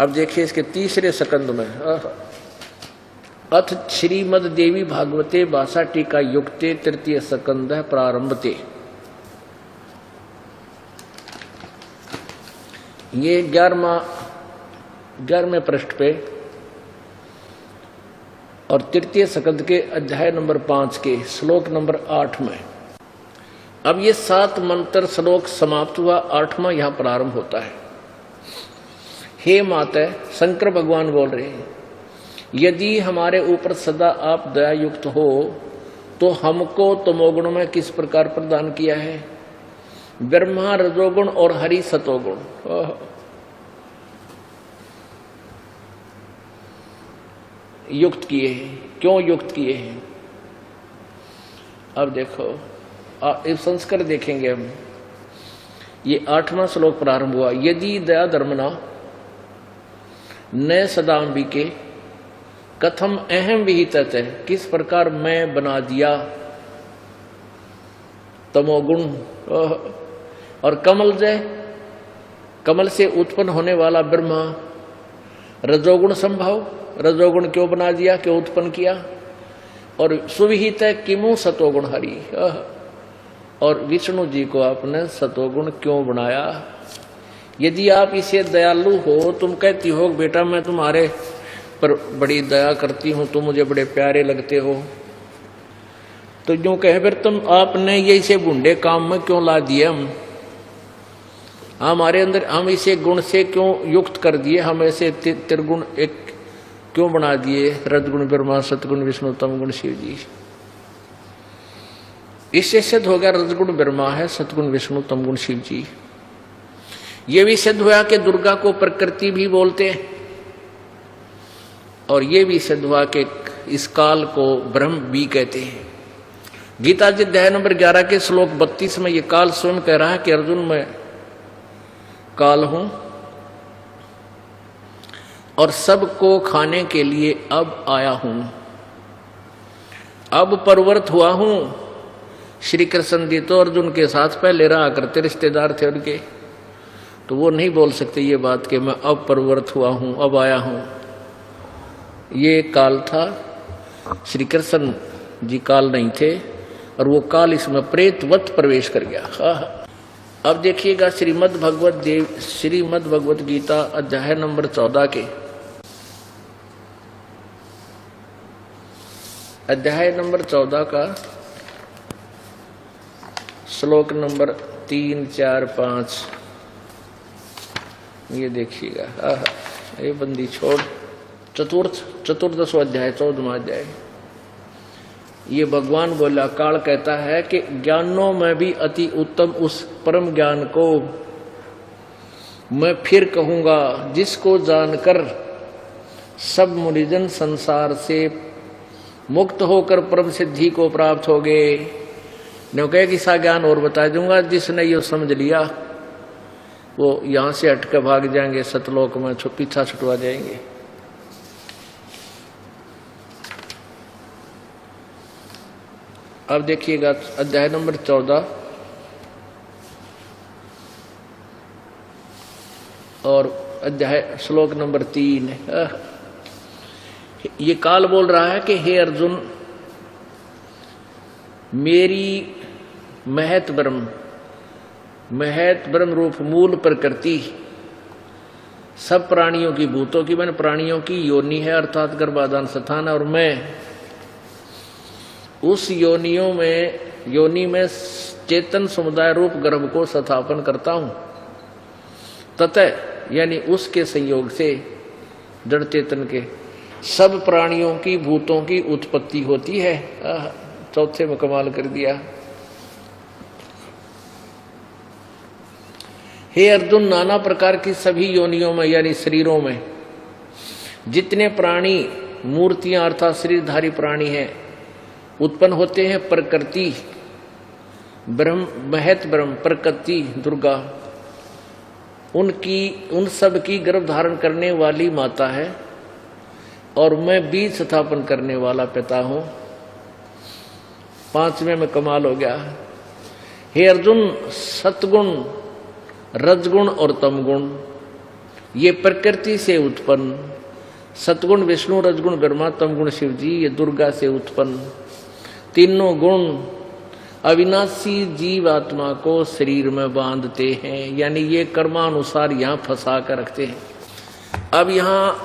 अब देखिए इसके तीसरे सकंद में, अथ श्रीमद देवी भागवते भाषा टीका युक्ते तृतीय सकंद प्रारंभते। ये 11वें पृष्ठ पे और तृतीय सकंद के अध्याय नंबर 5 के श्लोक नंबर 8 में। अब ये 7 मंत्र श्लोक समाप्त हुआ, 8वां यहां प्रारंभ होता है। हे माता, शंकर भगवान बोल रहे हैं, यदि हमारे ऊपर सदा आप दया युक्त हो तो हमको तमोगुण में किस प्रकार प्रदान किया है? ब्रह्मा रजोगुण और हरि सतोगुण युक्त किए हैं। क्यों युक्त किए हैं? अब देखो, इस संस्कार देखेंगे हम। ये 8वां श्लोक प्रारंभ हुआ, यदि दया धर्मना न सदाम्बिके कथम अहम विहित है, किस प्रकार मैं बना दिया तमोगुण। और कमल जय, कमल से उत्पन्न होने वाला ब्रह्मा, रजोगुण संभव, रजोगुण क्यों बना दिया, क्यों उत्पन्न किया। और सुविहित है किमु सतोगुण हरि, और विष्णु जी को आपने सतोगुण क्यों बनाया। यदि आप इसे दयालु हो, तुम कहती हो बेटा मैं तुम्हारे पर बड़ी दया करती हूं, तुम मुझे बड़े प्यारे लगते हो, तो यूं कहे फिर तुम आपने ये इसे बुंडे काम में क्यों ला दिए। हम हमारे अंदर हम इसे गुण से क्यों युक्त कर दिए, हम ऐसे त्रिगुण एक क्यों बना दिए, रजगुण ब्रह्मा सतगुण विष्णु तमगुण शिव जी। इससे सिद्ध हो गया रजगुण ब्रह्मा है, सतगुण विष्णु तमगुण शिव जी। ये भी सिद्ध हुआ कि दुर्गा को प्रकृति भी बोलते हैं, और ये भी सिद्ध हुआ कि इस काल को ब्रह्म भी कहते हैं। गीता जी अध्याय नंबर 11 के श्लोक 32 में ये काल स्वयं कह रहा है कि अर्जुन मैं काल हूं और सबको खाने के लिए अब आया हूं, अब परवर्त हुआ हूं। श्री कृष्ण जी तो अर्जुन के साथ पहले रहा करते, रिश्तेदार थे उनके, तो वो नहीं बोल सकते ये बात कि मैं अब परवर्त हुआ हूं, अब आया हूं। ये काल था, श्री कृष्ण जी काल नहीं थे, और वो काल इसमें प्रेतवत प्रवेश कर गया। अब देखिएगा श्रीमद् भगवत गीता अध्याय नंबर 14 के अध्याय नंबर 14 का श्लोक नंबर 3, 4, 5। ये देखिएगा, ये बंदी छोड़ चतुर्दशो अध्याय 14वां अध्याय। ये भगवान बोला, काल कहता है कि ज्ञानों में भी अति उत्तम उस परम ज्ञान को मैं फिर कहूंगा, जिसको जानकर सब मुनिजन संसार से मुक्त होकर परम सिद्धि को प्राप्त हो गए। न्यों कहे कि सा ज्ञान और बता दूंगा, जिसने ये समझ लिया वो यहां से हटकर भाग जाएंगे, सतलोक में पीछा छुटवा जाएंगे। अब देखिएगा अध्याय नंबर 14 और अध्याय श्लोक नंबर 3। ये काल बोल रहा है कि हे अर्जुन, मेरी महत ब्रह्म रूप मूल प्रकृति सब प्राणियों की, भूतों की, मैंने प्राणियों की योनि है, अर्थात गर्भाधान स्थान है, और मैं उस योनि में चेतन समुदाय रूप गर्भ को स्थापन करता हूं। ततः यानी उसके संयोग से जड़ चेतन के सब प्राणियों की, भूतों की उत्पत्ति होती है। चौथे में कमाल कर दिया। हे अर्जुन, नाना प्रकार की सभी योनियों में यानी शरीरों में जितने प्राणी मूर्तियां अर्थात शरीरधारी प्राणी हैं उत्पन्न होते हैं, प्रकृति महत ब्रह्म प्रकृति दुर्गा उन सब की गर्भ धारण करने वाली माता है, और मैं बीज स्थापन करने वाला पिता हूं। 5वें में कमाल हो गया। हे अर्जुन, सतगुण, रजगुण और तमगुण ये प्रकृति से उत्पन्न सतगुण विष्णु, रजगुण ब्रह्मा, तमगुण शिव जी, ये दुर्गा से उत्पन्न तीनों गुण अविनाशी जीव आत्मा को शरीर में बांधते हैं, यानी ये कर्मानुसार यहाँ फंसा कर रखते हैं। अब यहाँ